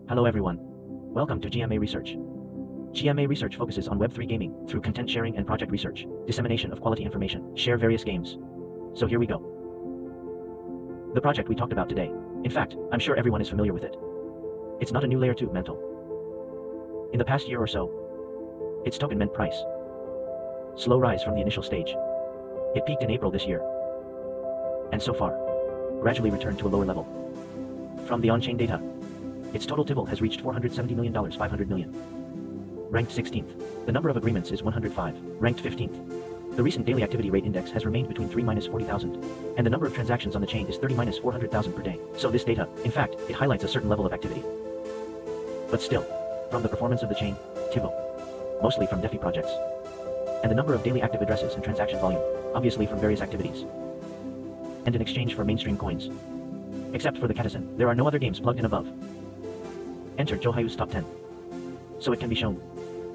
Hello everyone. Welcome to GMA Research. GMA Research focuses on Web3 gaming through content sharing and project research, dissemination of quality information, share various games. So here we go. The project we talked about today. In fact, I'm sure everyone is familiar with it. It's not a new layer 2 Mantle. In the past year or so, its token mint price. Slow rise from the initial stage. It peaked in April this year. And so far, gradually returned to a lower level. From the on-chain data, its total TIVL has reached $470 million, 500 million. Ranked 16th. The number of agreements is 105. Ranked 15th. The recent daily activity rate index has remained between 3-40,000. And the number of transactions on the chain is 30-400,000 per day. So this data, in fact, it highlights a certain level of activity. But still, from the performance of the chain, TIVL, mostly from DeFi projects, and the number of daily active addresses and transaction volume, obviously from various activities, and in exchange for mainstream coins. Except for the Katasan, there are no other games plugged in above. Enter Johayu's top 10. So it can be shown.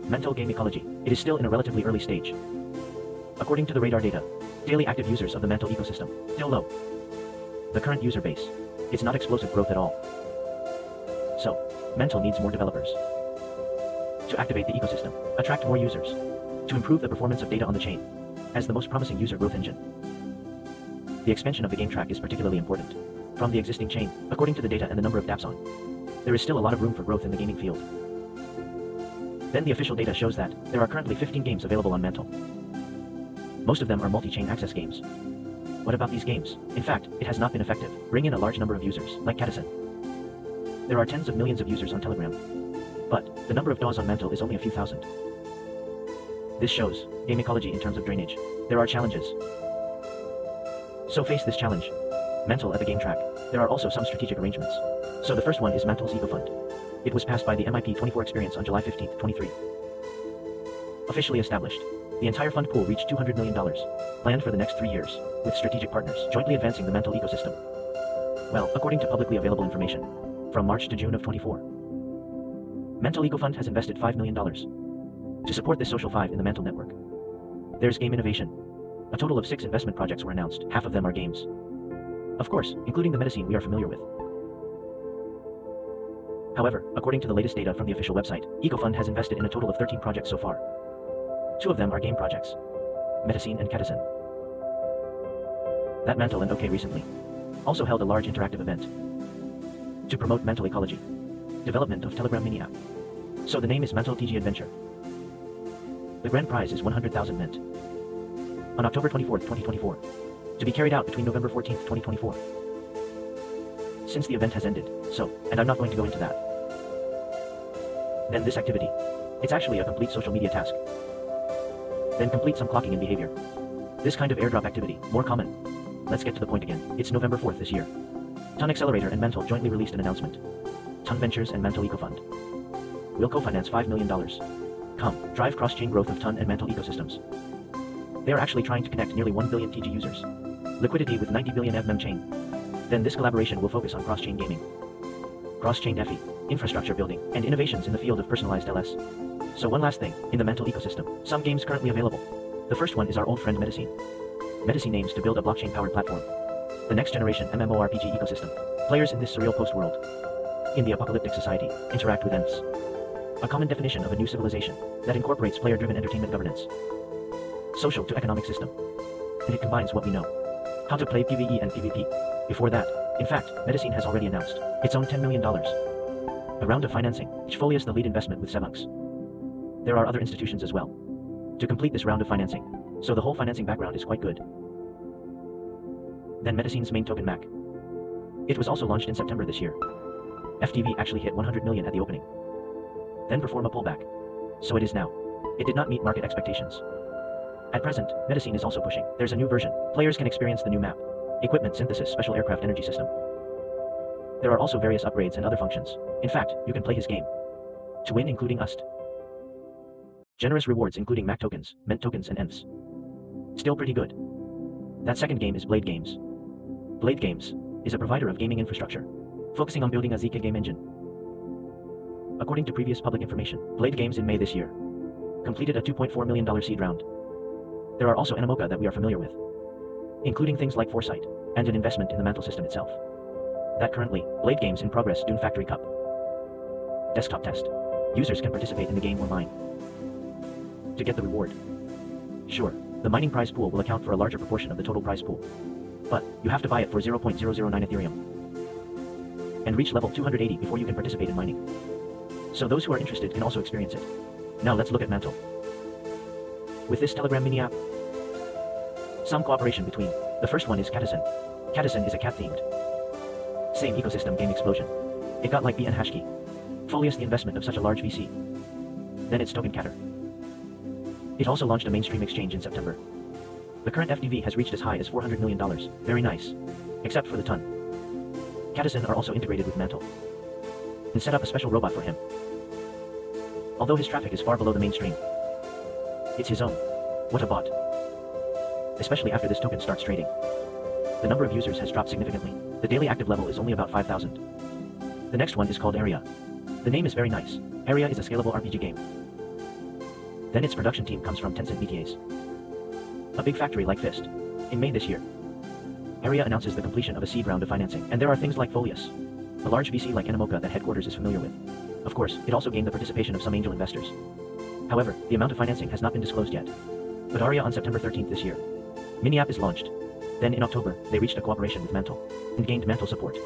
Mantle game ecology. It is still in a relatively early stage. According to the radar data, daily active users of the Mantle ecosystem, still low. The current user base, it's not explosive growth at all. So, Mantle needs more developers. To activate the ecosystem, attract more users. To improve the performance of data on the chain, as the most promising user growth engine. The expansion of the game track is particularly important. From the existing chain, according to the data and the number of dApps on, there is still a lot of room for growth in the gaming field. Then the official data shows that there are currently 15 games available on Mantle. Most of them are multi-chain access games. What about these games? In fact, it has not been effective. Bring in a large number of users, like Katasan. There are tens of millions of users on Telegram. But the number of DAOs on Mantle is only a few thousand. This shows game ecology in terms of drainage. There are challenges. So face this challenge. Mantle at the game track. There are also some strategic arrangements. So the first one is Mantle's Eco Fund. It was passed by the MIP24 experience on July 15, 23. Officially established. The entire fund pool reached $200 million, planned for the next 3 years, with strategic partners jointly advancing the Mantle ecosystem. Well, according to publicly available information, from March to June of 24, Mantle Eco Fund has invested $5 million to support this social 5 in the Mantle network. There's game innovation. A total of 6 investment projects were announced, half of them are games. Of course, including the medicine we are familiar with. However, according to the latest data from the official website, EcoFund has invested in a total of 13 projects so far. 2 of them are game projects, Medicine and Katasan. That Mantle and OK recently also held a large interactive event to promote Mantle ecology, development of Telegram mini app. So the name is Mantle TG Adventure. The grand prize is 100,000 mint. On October 24, 2024, to be carried out between November 14, 2024. Since the event has ended, and I'm not going to go into that. Then this activity. It's actually a complete social media task. Then complete some clocking in behavior. This kind of airdrop activity, more common. Let's get to the point again. It's November 4th this year. Ton Accelerator and Mantle jointly released an announcement. Ton Ventures and Mantle Eco Fund will co-finance $5 million. Come, drive cross-chain growth of Ton and Mantle ecosystems. They are actually trying to connect nearly 1 billion TG users. Liquidity with 90 billion EVM chain. Then this collaboration will focus on cross-chain gaming, cross-chain DeFi, infrastructure building, and innovations in the field of personalized LS. So one last thing, in the Mantle ecosystem, some games currently available. The first one is our old friend Medicine. Medicine aims to build a blockchain-powered platform. The next generation MMORPG ecosystem. Players in this surreal post-world, in the apocalyptic society, interact with Ents. A common definition of a new civilization that incorporates player-driven entertainment governance, social to economic system. And it combines what we know. How to play PvE and PvP. Before that, in fact, Medicine has already announced its own $10 million. A round of financing, which Folius the lead investment with Sevux. There are other institutions as well to complete this round of financing, so the whole financing background is quite good. Then Medicine's main token MAC. It was also launched in September this year. FTV actually hit 100 million at the opening. Then perform a pullback. So it is now. It did not meet market expectations. At present, Medicine is also pushing. There's a new version. Players can experience the new map. Equipment synthesis special aircraft energy system. There are also various upgrades and other functions. In fact, you can play his game to win, including UST. Generous rewards including MAC tokens, MENT tokens and ENFs. Still pretty good. That second game is Blade Games. Blade Games is a provider of gaming infrastructure, focusing on building a ZK game engine. According to previous public information, Blade Games in May this year completed a $2.4 million seed round. There are also Animoca that we are familiar with, including things like Foresight, and an investment in the Mantle system itself. That currently, Blade Games in progress Dune Factory Cup. Desktop test. Users can participate in the game online. To get the reward. Sure, the mining prize pool will account for a larger proportion of the total prize pool. But, you have to buy it for 0.009 Ethereum. And reach level 280 before you can participate in mining. So those who are interested can also experience it. Now let's look at Mantle. With this Telegram mini app, some cooperation between. The first one is Catison. Catison is a cat-themed. Same ecosystem game explosion. It got like BN Hashkey. Folius the investment of such a large VC. Then it's Token Catter. It also launched a mainstream exchange in September. The current FDV has reached as high as $400 million. Very nice. Except for the ton. Catison are also integrated with Mantle. And set up a special robot for him. Although his traffic is far below the mainstream. It's his own. What a bot. Especially after this token starts trading. The number of users has dropped significantly. The daily active level is only about 5,000. The next one is called Area. The name is very nice. Area is a scalable RPG game. Then its production team comes from Tencent BTAs. A big factory like Fist. In May this year. Area announces the completion of a seed round of financing, and there are things like Folius, a large VC like Animoca that headquarters is familiar with. Of course, it also gained the participation of some angel investors. However, the amount of financing has not been disclosed yet. But Aria on September 13th this year. Mini app is launched. Then in October, they reached a cooperation with Mantle, and gained Mantle support.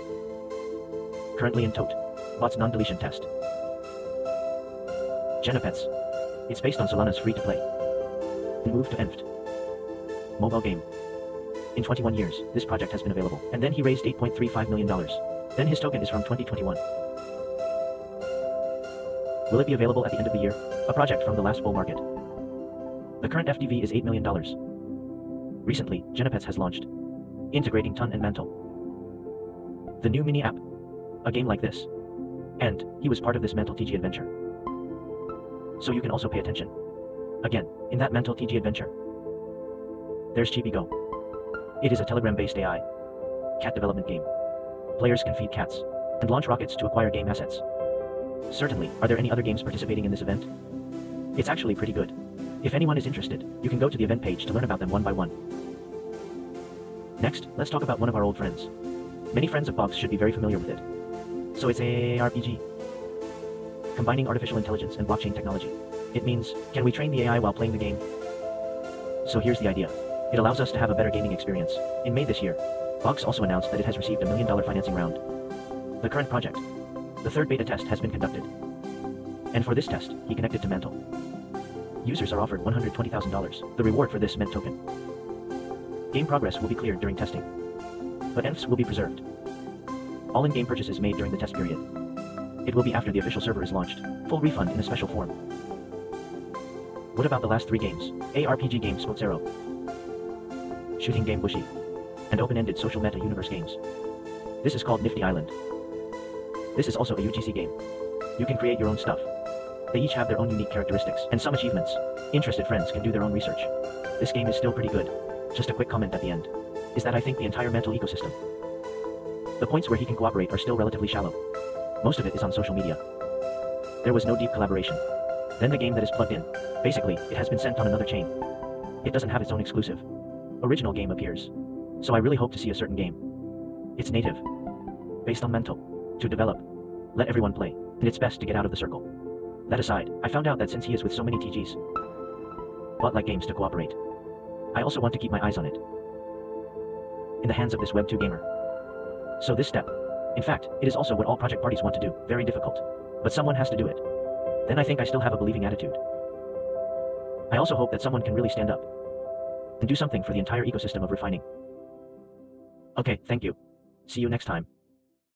Currently in Tote. Bots non-deletion test. Genopets. It's based on Solana's free-to-play. Move to Enft. Mobile game. In 21 years, this project has been available, and then he raised $8.35 million. Then his token is from 2021. Will it be available at the end of the year? A project from the last bull market. The current FDV is $8 million. Recently, Genopets has launched, integrating Ton and Mantle. The new mini app. A game like this. And, he was part of this Mantle TG adventure. So you can also pay attention. Again, in that Mantle TG adventure. There's Chibi Go. It is a Telegram-based AI. Cat development game. Players can feed cats, and launch rockets to acquire game assets. Certainly, are there any other games participating in this event? It's actually pretty good. If anyone is interested, you can go to the event page to learn about them one by one. Next, let's talk about one of our old friends. Many friends of Boggs should be very familiar with it. So it's a RPG. Combining artificial intelligence and blockchain technology. It means, can we train the AI while playing the game? So here's the idea. It allows us to have a better gaming experience. In May this year, Boggs also announced that it has received $1 million financing round. The current project. The third beta test has been conducted. And for this test, he connected to Mantle. Users are offered $120,000, the reward for this Ment token. Game progress will be cleared during testing. But ENFs will be preserved. All in-game purchases made during the test period. It will be after the official server is launched. Full refund in a special form. What about the last 3 games? ARPG game Spotzero. Shooting game Bushy. And open-ended social meta universe games. This is called Nifty Island. This is also a UGC game. You can create your own stuff. They each have their own unique characteristics, and some achievements. Interested friends can do their own research. This game is still pretty good. Just a quick comment at the end. Is that I think the entire Mantle ecosystem. The points where he can cooperate are still relatively shallow. Most of it is on social media. There was no deep collaboration. Then the game that is plugged in. Basically, it has been sent on another chain. It doesn't have its own exclusive. Original game appears. So I really hope to see a certain game. It's native. Based on Mantle. To develop. Let everyone play. And it's best to get out of the circle. That aside, I found out that since he is with so many TGs, bot-like games to cooperate, I also want to keep my eyes on it. In the hands of this Web2 gamer. So this step. In fact, it is also what all project parties want to do. Very difficult. But someone has to do it. Then I think I still have a believing attitude. I also hope that someone can really stand up. And do something for the entire ecosystem of refining. Okay, thank you. See you next time.